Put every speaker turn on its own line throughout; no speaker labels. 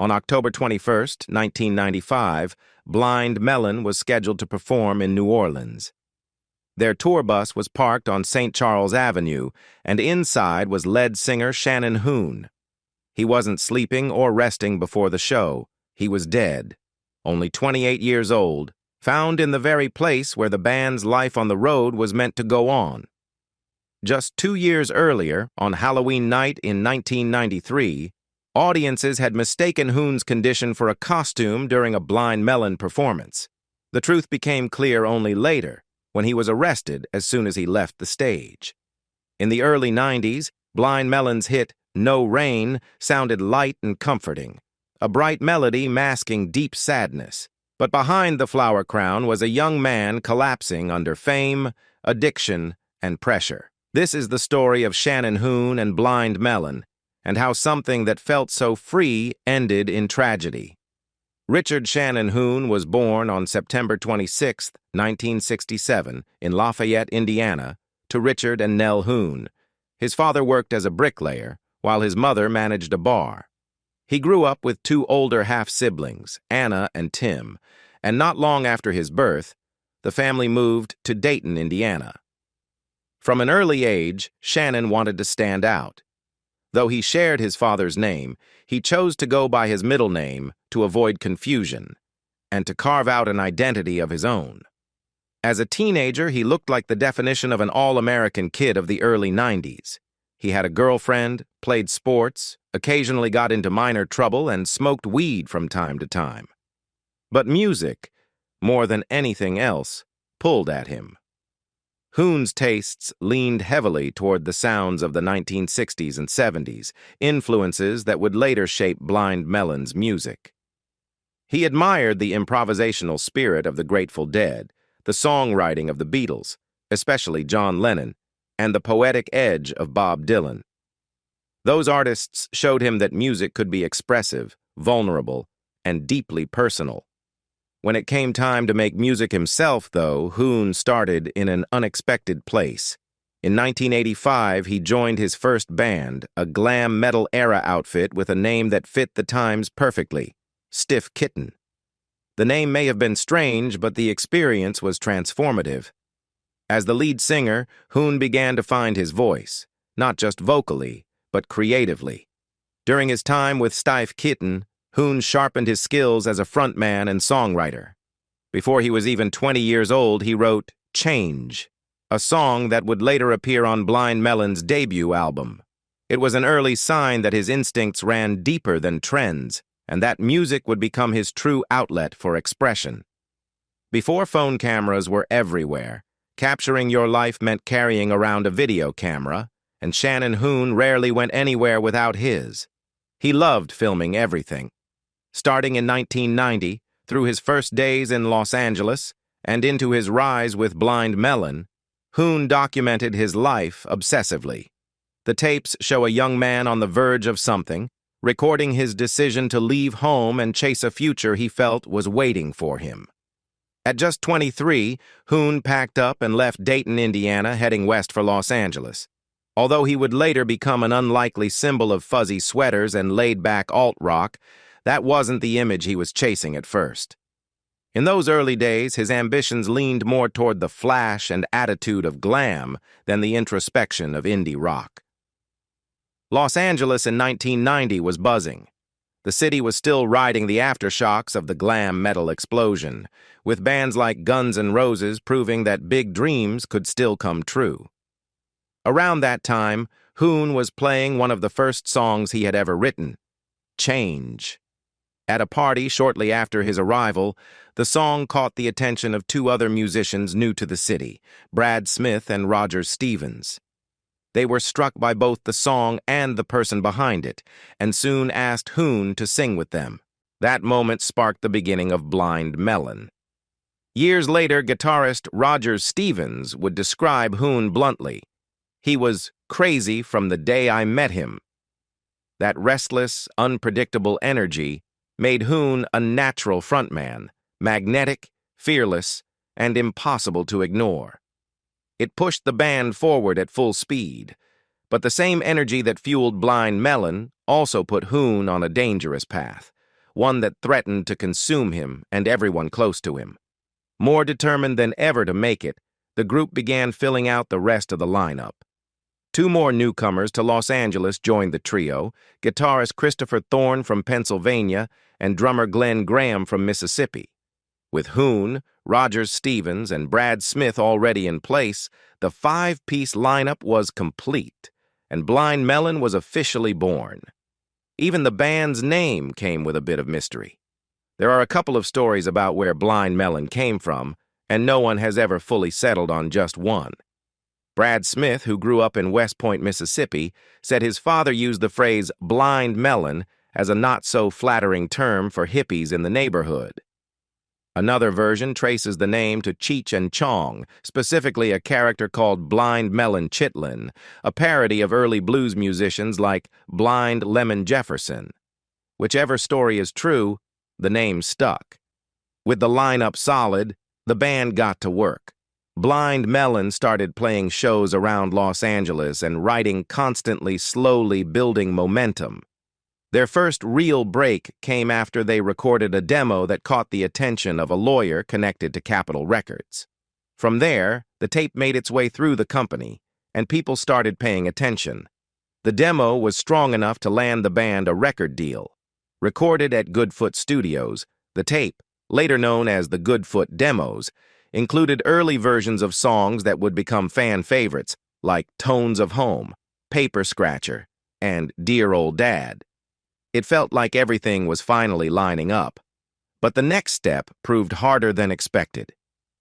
On October 21, 1995, Blind Melon was scheduled to perform in New Orleans. Their tour bus was parked on St. Charles Avenue, and inside was lead singer Shannon Hoon. He wasn't sleeping or resting before the show. He was dead, only 28 years old, found in the very place where the band's life on the road was meant to go on. Just 2 years earlier, on Halloween night in 1993, audiences had mistaken Hoon's condition for a costume during a Blind Melon performance. The truth became clear only later, when he was arrested as soon as he left the stage. In the early 90s, Blind Melon's hit No Rain sounded light and comforting, a bright melody masking deep sadness. But behind the flower crown was a young man collapsing under fame, addiction, and pressure. This is the story of Shannon Hoon and Blind Melon, and how something that felt so free ended in tragedy. Richard Shannon Hoon was born on September 26, 1967, in Lafayette, Indiana, to Richard and Nell Hoon. His father worked as a bricklayer, while his mother managed a bar. He grew up with two older half-siblings, Anna and Tim, and not long after his birth, the family moved to Dayton, Indiana. From an early age, Shannon wanted to stand out. Though he shared his father's name, he chose to go by his middle name to avoid confusion and to carve out an identity of his own. As a teenager, he looked like the definition of an all-American kid of the early 90s. He had a girlfriend, played sports, occasionally got into minor trouble, and smoked weed from time to time. But music, more than anything else, pulled at him. Hoon's tastes leaned heavily toward the sounds of the 1960s and 70s, influences that would later shape Blind Melon's music. He admired the improvisational spirit of the Grateful Dead, the songwriting of the Beatles, especially John Lennon, and the poetic edge of Bob Dylan. Those artists showed him that music could be expressive, vulnerable, and deeply personal. When it came time to make music himself, though, Hoon started in an unexpected place. In 1985, he joined his first band, a glam metal-era outfit with a name that fit the times perfectly, Stiff Kitten. The name may have been strange, but the experience was transformative. As the lead singer, Hoon began to find his voice, not just vocally, but creatively. During his time with Stiff Kitten, Hoon sharpened his skills as a frontman and songwriter. Before he was even 20 years old, he wrote Change, a song that would later appear on Blind Melon's debut album. It was an early sign that his instincts ran deeper than trends, and that music would become his true outlet for expression. Before phone cameras were everywhere, capturing your life meant carrying around a video camera, and Shannon Hoon rarely went anywhere without his. He loved filming everything. Starting in 1990, through his first days in Los Angeles, and into his rise with Blind Melon, Hoon documented his life obsessively. The tapes show a young man on the verge of something, recording his decision to leave home and chase a future he felt was waiting for him. At just 23, Hoon packed up and left Dayton, Indiana, heading west for Los Angeles. Although he would later become an unlikely symbol of fuzzy sweaters and laid-back alt-rock, that wasn't the image he was chasing at first. In those early days, his ambitions leaned more toward the flash and attitude of glam than the introspection of indie rock. Los Angeles in 1990 was buzzing. The city was still riding the aftershocks of the glam metal explosion, with bands like Guns N' Roses proving that big dreams could still come true. Around that time, Hoon was playing one of the first songs he had ever written, Change. At a party shortly after his arrival, the song caught the attention of two other musicians new to the city, Brad Smith and Roger Stevens. They were struck by both the song and the person behind it, and soon asked Hoon to sing with them. That moment sparked the beginning of Blind Melon. Years later, guitarist Roger Stevens would describe Hoon bluntly. He was crazy from the day I met him. That restless, unpredictable energy made Hoon a natural frontman, magnetic, fearless, and impossible to ignore. It pushed the band forward at full speed, but the same energy that fueled Blind Melon also put Hoon on a dangerous path, one that threatened to consume him and everyone close to him. More determined than ever to make it, the group began filling out the rest of the lineup. Two more newcomers to Los Angeles joined the trio, guitarist Christopher Thorne from Pennsylvania and drummer Glenn Graham from Mississippi. With Hoon, Rogers Stevens, and Brad Smith already in place, the five-piece lineup was complete, and Blind Melon was officially born. Even the band's name came with a bit of mystery. There are a couple of stories about where Blind Melon came from, and no one has ever fully settled on just one. Brad Smith, who grew up in West Point, Mississippi, said his father used the phrase blind melon as a not-so-flattering term for hippies in the neighborhood. Another version traces the name to Cheech and Chong, specifically a character called Blind Melon Chitlin, a parody of early blues musicians like Blind Lemon Jefferson. Whichever story is true, the name stuck. With the lineup solid, the band got to work. Blind Melon started playing shows around Los Angeles and writing constantly, slowly building momentum. Their first real break came after they recorded a demo that caught the attention of a lawyer connected to Capitol Records. From there, the tape made its way through the company, and people started paying attention. The demo was strong enough to land the band a record deal. Recorded at Goodfoot Studios, the tape, later known as the Goodfoot Demos, included early versions of songs that would become fan favorites, like Tones of Home, Paper Scratcher, and Dear Old Dad. It felt like everything was finally lining up. But the next step proved harder than expected.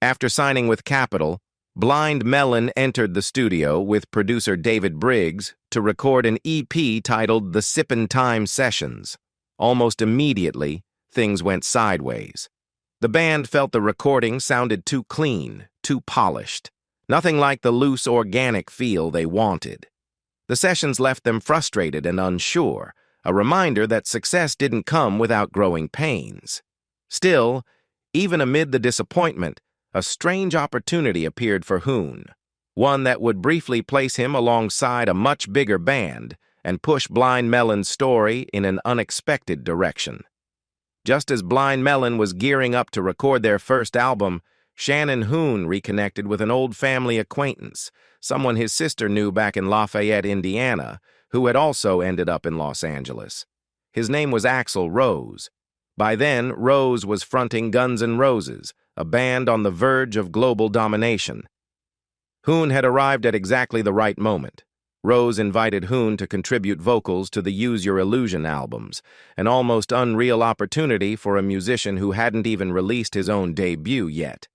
After signing with Capitol, Blind Melon entered the studio with producer David Briggs to record an EP titled The Sippin' Time Sessions. Almost immediately, things went sideways. The band felt the recording sounded too clean, too polished. Nothing like the loose, organic feel they wanted. The sessions left them frustrated and unsure, a reminder that success didn't come without growing pains. Still, even amid the disappointment, a strange opportunity appeared for Hoon, one that would briefly place him alongside a much bigger band and push Blind Melon's story in an unexpected direction. Just as Blind Melon was gearing up to record their first album, Shannon Hoon reconnected with an old family acquaintance, someone his sister knew back in Lafayette, Indiana, who had also ended up in Los Angeles. His name was Axl Rose. By then, Rose was fronting Guns N' Roses, a band on the verge of global domination. Hoon had arrived at exactly the right moment. Rose invited Hoon to contribute vocals to the Use Your Illusion albums, an almost unreal opportunity for a musician who hadn't even released his own debut yet.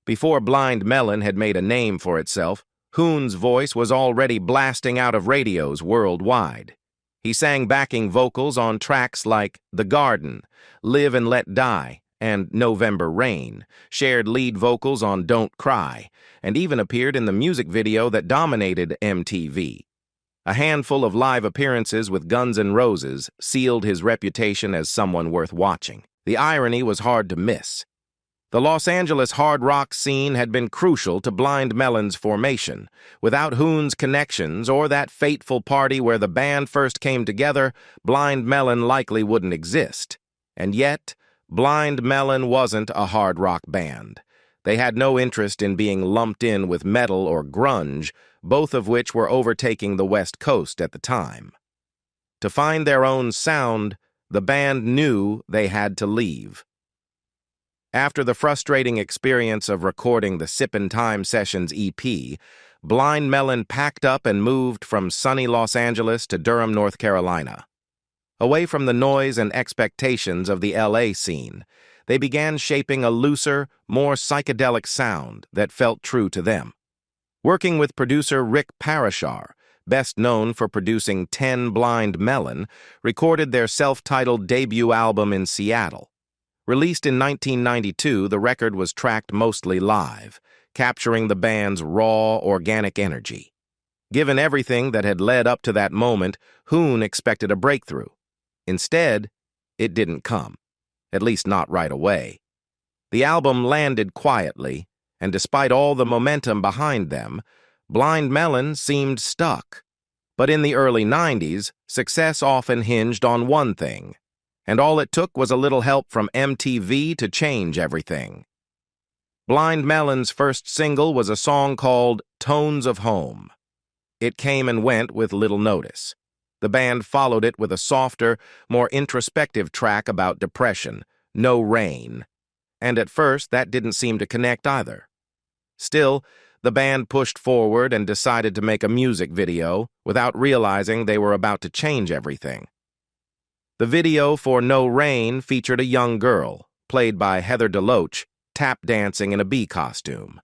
Before Blind Melon had made a name for itself, Hoon's voice was already blasting out of radios worldwide. He sang backing vocals on tracks like The Garden, Live and Let Die, and November Rain, shared lead vocals on Don't Cry, and even appeared in the music video that dominated MTV. A handful of live appearances with Guns N' Roses sealed his reputation as someone worth watching. The irony was hard to miss. The Los Angeles hard rock scene had been crucial to Blind Melon's formation. Without Hoon's connections or that fateful party where the band first came together, Blind Melon likely wouldn't exist. And yet, Blind Melon wasn't a hard rock band. They had no interest in being lumped in with metal or grunge, both of which were overtaking the West Coast at the time. To find their own sound, the band knew they had to leave. After the frustrating experience of recording the Sippin' Time Sessions EP, Blind Melon packed up and moved from sunny Los Angeles to Durham, North Carolina. Away from the noise and expectations of the LA scene, they began shaping a looser, more psychedelic sound that felt true to them. Working with producer Rick Parashar, best known for producing 10 Blind Melon, recorded their self-titled debut album in Seattle. Released in 1992, the record was tracked mostly live, capturing the band's raw, organic energy. Given everything that had led up to that moment, Hoon expected a breakthrough. Instead, it didn't come, at least not right away. The album landed quietly, and despite all the momentum behind them, Blind Melon seemed stuck. But in the early 90s, success often hinged on one thing: and all it took was a little help from MTV to change everything. Blind Melon's first single was a song called Tones of Home. It came and went with little notice. The band followed it with a softer, more introspective track about depression, No Rain. And at first, that didn't seem to connect either. Still, the band pushed forward and decided to make a music video without realizing they were about to change everything. The video for No Rain featured a young girl, played by Heather DeLoach, tap dancing in a bee costume.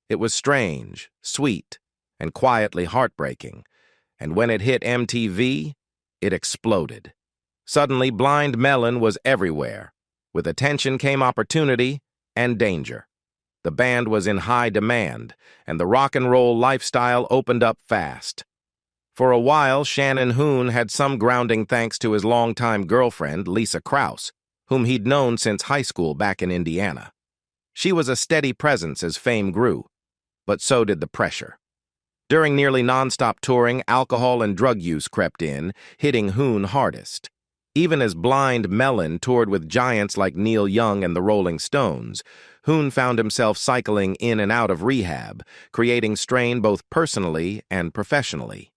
It was strange, sweet, and quietly heartbreaking, and when it hit MTV, it exploded. Suddenly, Blind Melon was everywhere. With attention came opportunity and danger. The band was in high demand, and the rock and roll lifestyle opened up fast. For a while, Shannon Hoon had some grounding thanks to his longtime girlfriend, Lisa Krause, whom he'd known since high school back in Indiana. She was a steady presence as fame grew, but so did the pressure. During nearly nonstop touring, alcohol and drug use crept in, hitting Hoon hardest. Even as Blind Melon toured with giants like Neil Young and the Rolling Stones, Hoon found himself cycling in and out of rehab, creating strain both personally and professionally.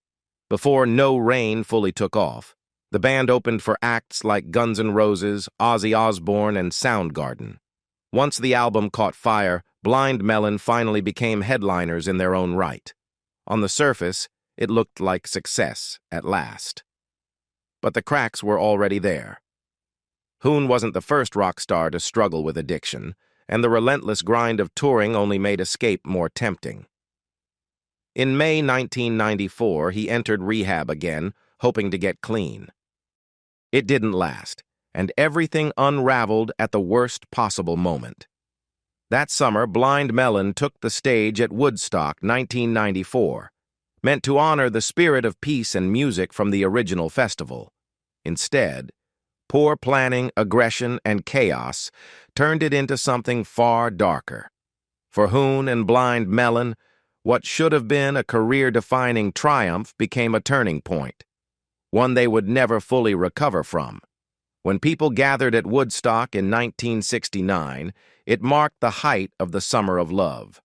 Before No Rain fully took off, the band opened for acts like Guns N' Roses, Ozzy Osbourne, and Soundgarden. Once the album caught fire, Blind Melon finally became headliners in their own right. On the surface, it looked like success at last. But the cracks were already there. Hoon wasn't the first rock star to struggle with addiction, and the relentless grind of touring only made escape more tempting. In May 1994, he entered rehab again, hoping to get clean. It didn't last, and everything unraveled at the worst possible moment. That summer, Blind Melon took the stage at Woodstock 1994, meant to honor the spirit of peace and music from the original festival. Instead, poor planning, aggression, and chaos turned it into something far darker. For Hoon and Blind Melon, what should have been a career-defining triumph became a turning point, one they would never fully recover from. When people gathered at Woodstock in 1969, it marked the height of the Summer of Love.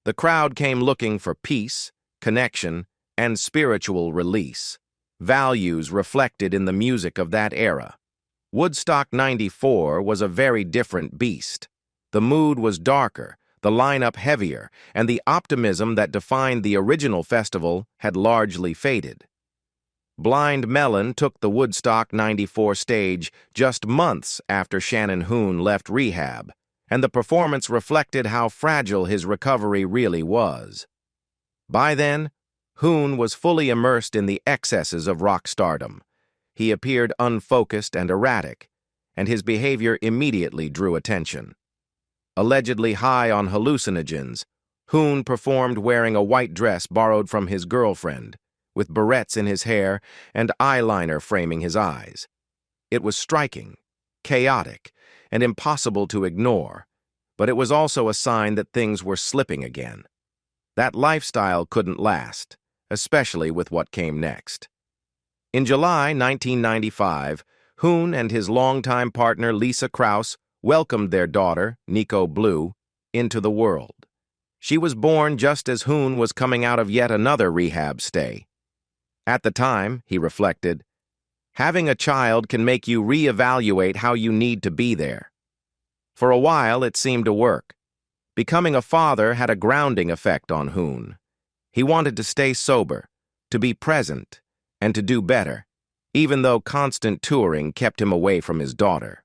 The crowd came looking for peace, connection, and spiritual release, values reflected in the music of that era. Woodstock '94 was a very different beast. The mood was darker, the lineup heavier, and the optimism that defined the original festival had largely faded. Blind Melon took the Woodstock '94 stage just months after Shannon Hoon left rehab, and the performance reflected how fragile his recovery really was. By then, Hoon was fully immersed in the excesses of rock stardom. He appeared unfocused and erratic, and his behavior immediately drew attention. Allegedly high on hallucinogens, Hoon performed wearing a white dress borrowed from his girlfriend, with barrettes in his hair and eyeliner framing his eyes. It was striking, chaotic, and impossible to ignore, but it was also a sign that things were slipping again. That lifestyle couldn't last, especially with what came next. In July 1995, Hoon and his longtime partner Lisa Krause welcomed their daughter, Nico Blue, into the world. She was born just as Hoon was coming out of yet another rehab stay. At the time, he reflected, having a child can make you reevaluate how you need to be there. For a while, it seemed to work. Becoming a father had a grounding effect on Hoon. He wanted to stay sober, to be present, and to do better, even though constant touring kept him away from his daughter.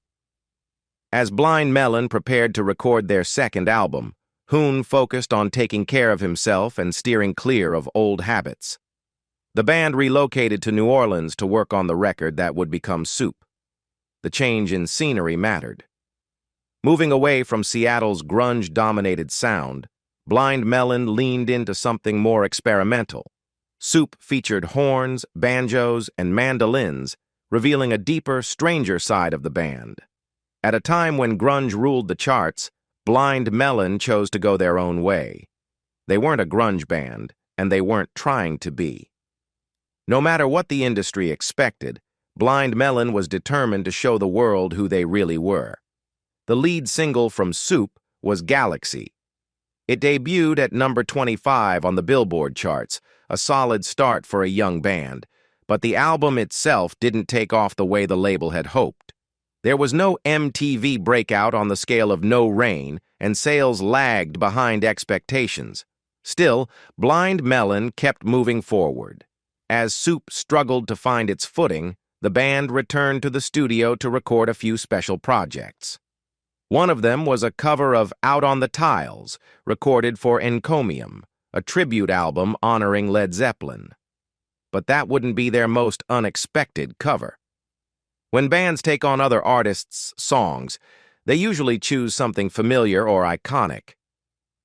As Blind Melon prepared to record their second album, Hoon focused on taking care of himself and steering clear of old habits. The band relocated to New Orleans to work on the record that would become Soup. The change in scenery mattered. Moving away from Seattle's grunge-dominated sound, Blind Melon leaned into something more experimental. Soup featured horns, banjos, and mandolins, revealing a deeper, stranger side of the band. At a time when grunge ruled the charts, Blind Melon chose to go their own way. They weren't a grunge band, and they weren't trying to be. No matter what the industry expected, Blind Melon was determined to show the world who they really were. The lead single from Soup was Galaxy. It debuted at number 25 on the Billboard charts, a solid start for a young band, but the album itself didn't take off the way the label had hoped. There was no MTV breakout on the scale of No Rain, and sales lagged behind expectations. Still, Blind Melon kept moving forward. As Soup struggled to find its footing, the band returned to the studio to record a few special projects. One of them was a cover of Out on the Tiles, recorded for Encomium, a tribute album honoring Led Zeppelin. But that wouldn't be their most unexpected cover. When bands take on other artists' songs, they usually choose something familiar or iconic.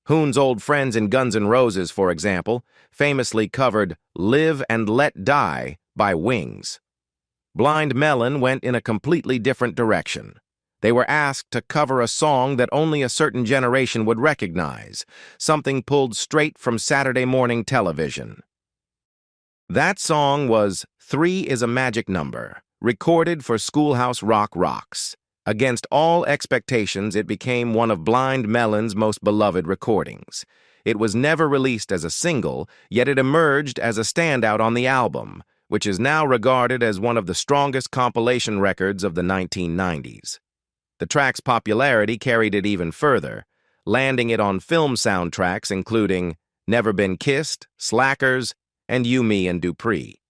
Hoon's old friends in Guns N' Roses, for example, famously covered Live and Let Die by Wings. Blind Melon went in a completely different direction. They were asked to cover a song that only a certain generation would recognize, something pulled straight from Saturday morning television. That song was 3 is a Magic Number, recorded for Schoolhouse Rock Rocks. Against all expectations, it became one of Blind Melon's most beloved recordings. It was never released as a single, yet it emerged as a standout on the album, which is now regarded as one of the strongest compilation records of the 1990s. The track's popularity carried it even further, landing it on film soundtracks including Never Been Kissed, Slackers, and You, Me, and Dupree.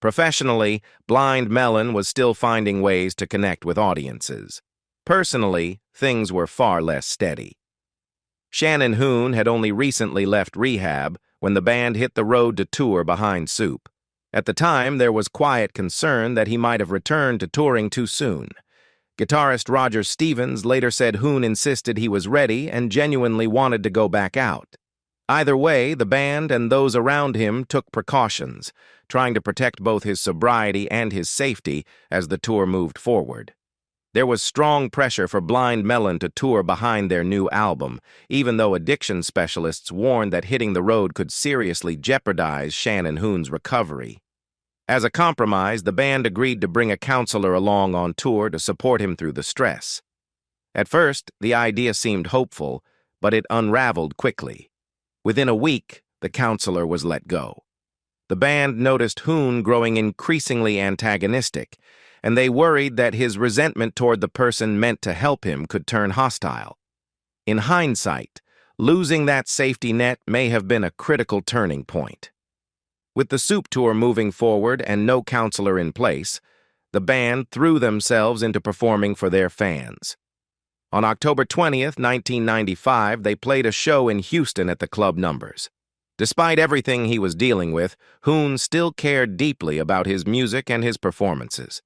Professionally, Blind Melon was still finding ways to connect with audiences. Personally, things were far less steady. Shannon Hoon had only recently left rehab when the band hit the road to tour behind Soup. At the time, there was quiet concern that he might have returned to touring too soon. Guitarist Roger Stevens later said Hoon insisted he was ready and genuinely wanted to go back out. Either way, the band and those around him took precautions, trying to protect both his sobriety and his safety as the tour moved forward. There was strong pressure for Blind Melon to tour behind their new album, even though addiction specialists warned that hitting the road could seriously jeopardize Shannon Hoon's recovery. As a compromise, the band agreed to bring a counselor along on tour to support him through the stress. At first, the idea seemed hopeful, but it unraveled quickly. Within a week, the counselor was let go. The band noticed Hoon growing increasingly antagonistic, and they worried that his resentment toward the person meant to help him could turn hostile. In hindsight, losing that safety net may have been a critical turning point. With the Soup tour moving forward and no counselor in place, the band threw themselves into performing for their fans. On October 20th, 1995, they played a show in Houston at the Club Numbers. Despite everything he was dealing with, Hoon still cared deeply about his music and his performances.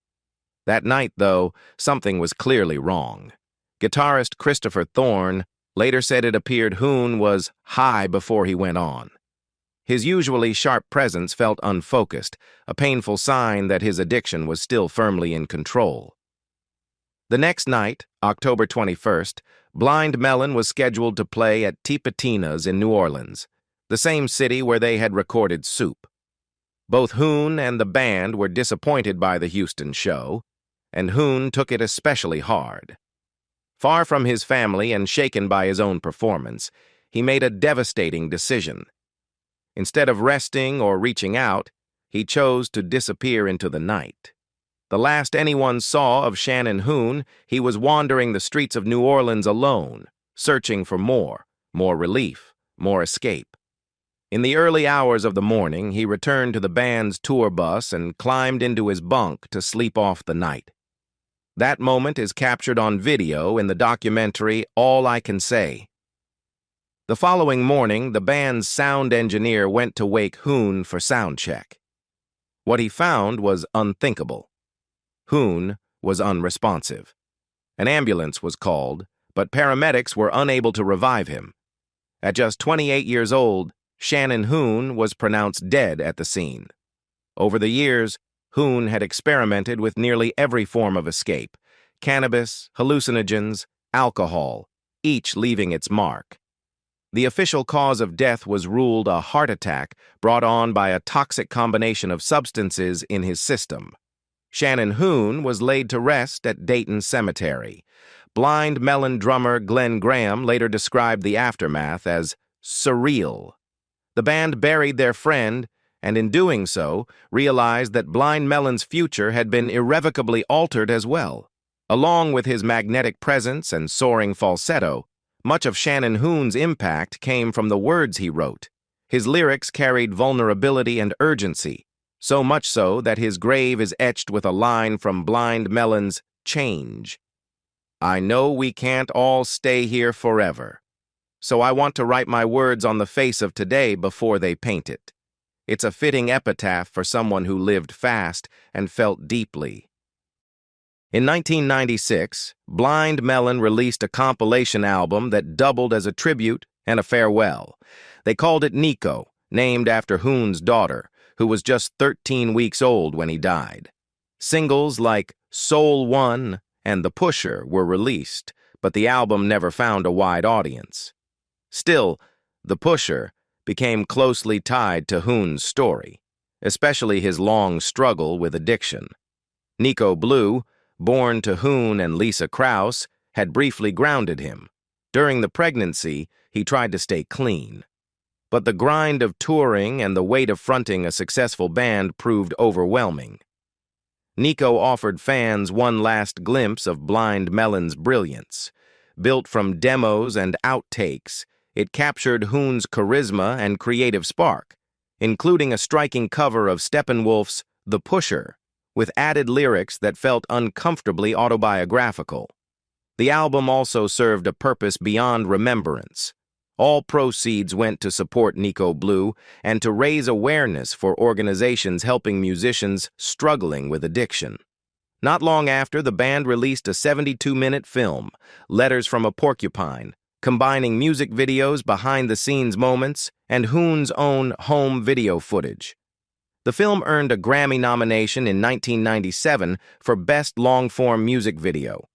That night, though, something was clearly wrong. Guitarist Christopher Thorne later said it appeared Hoon was high before he went on. His usually sharp presence felt unfocused, a painful sign that his addiction was still firmly in control. The next night, October 21st, Blind Melon was scheduled to play at Tipitina's in New Orleans, the same city where they had recorded Soup. Both Hoon and the band were disappointed by the Houston show, and Hoon took it especially hard. Far from his family and shaken by his own performance, he made a devastating decision. Instead of resting or reaching out, he chose to disappear into the night. The last anyone saw of Shannon Hoon, he was wandering the streets of New Orleans alone, searching for more relief, more escape. In the early hours of the morning, he returned to the band's tour bus and climbed into his bunk to sleep off the night. That moment is captured on video in the documentary All I Can Say. The following morning, the band's sound engineer went to wake Hoon for sound check. What he found was unthinkable. Hoon was unresponsive. An ambulance was called, but paramedics were unable to revive him. At just 28 years old, Shannon Hoon was pronounced dead at the scene. Over the years, Hoon had experimented with nearly every form of escape: cannabis, hallucinogens, alcohol, each leaving its mark. The official cause of death was ruled a heart attack brought on by a toxic combination of substances in his system. Shannon Hoon was laid to rest at Dayton Cemetery. Blind Melon drummer Glenn Graham later described the aftermath as surreal. The band buried their friend, and in doing so, realized that Blind Melon's future had been irrevocably altered as well. Along with his magnetic presence and soaring falsetto, much of Shannon Hoon's impact came from the words he wrote. His lyrics carried vulnerability and urgency, so much so that his grave is etched with a line from Blind Melon's Change. I know we can't all stay here forever, so I want to write my words on the face of today before they paint it. It's a fitting epitaph for someone who lived fast and felt deeply. In 1996, Blind Melon released a compilation album that doubled as a tribute and a farewell. They called it Nico, named after Hoon's daughter, who was just 13 weeks old when he died. Singles like Soul One and The Pusher were released, but the album never found a wide audience. Still, The Pusher became closely tied to Hoon's story, especially his long struggle with addiction. Nico Blue, born to Hoon and Lisa Krause, had briefly grounded him. During the pregnancy, he tried to stay clean. But the grind of touring and the weight of fronting a successful band proved overwhelming. Nico offered fans one last glimpse of Blind Melon's brilliance. Built from demos and outtakes, it captured Hoon's charisma and creative spark, including a striking cover of Steppenwolf's The Pusher, with added lyrics that felt uncomfortably autobiographical. The album also served a purpose beyond remembrance. All proceeds went to support Nico Blue and to raise awareness for organizations helping musicians struggling with addiction. Not long after, the band released a 72-minute film, Letters from a Porcupine, combining music videos, behind-the-scenes moments, and Hoon's own home video footage. The film earned a Grammy nomination in 1997 for Best Long-Form Music Video.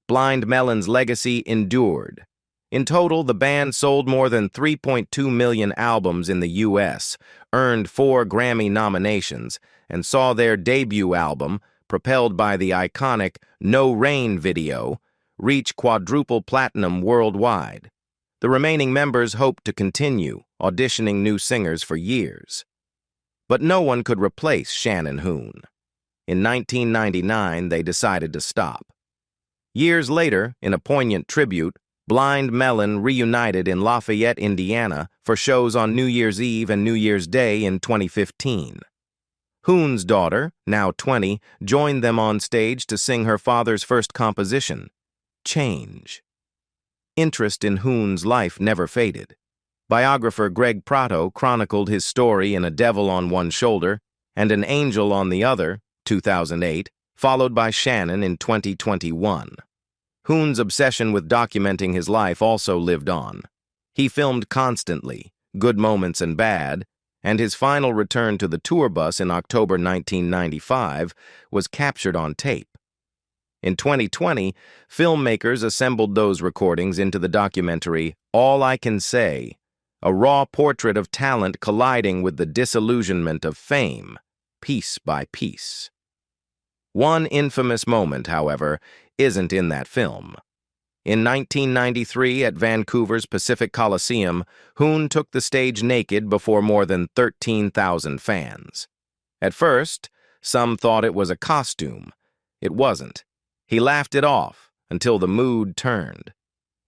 Blind Melon's legacy endured. In total, the band sold more than 3.2 million albums in the U.S., earned 4 Grammy nominations, and saw their debut album, propelled by the iconic No Rain video, reach quadruple platinum worldwide. The remaining members hoped to continue, auditioning new singers for years. But no one could replace Shannon Hoon. In 1999, they decided to stop. Years later, in a poignant tribute, Blind Melon reunited in Lafayette, Indiana, for shows on New Year's Eve and New Year's Day in 2015. Hoon's daughter, now 20, joined them on stage to sing her father's first composition, Change. Interest in Hoon's life never faded. Biographer Greg Prato chronicled his story in A Devil on One Shoulder and An Angel on the Other, 2008, followed by Shannon in 2021. Hoon's obsession with documenting his life also lived on. He filmed constantly, good moments and bad, and his final return to the tour bus in October 1995 was captured on tape. In 2020, filmmakers assembled those recordings into the documentary All I Can Say, a raw portrait of talent colliding with the disillusionment of fame, piece by piece. One infamous moment, however, isn't in that film. In 1993, at Vancouver's Pacific Coliseum, Hoon took the stage naked before more than 13,000 fans. At first, some thought it was a costume. It wasn't. He laughed it off until the mood turned.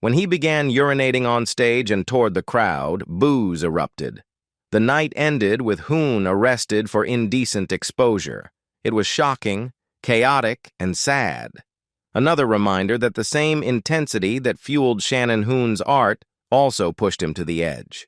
When he began urinating on stage and toward the crowd, boos erupted. The night ended with Hoon arrested for indecent exposure. It was shocking, chaotic, and sad. Another reminder that the same intensity that fueled Shannon Hoon's art also pushed him to the edge.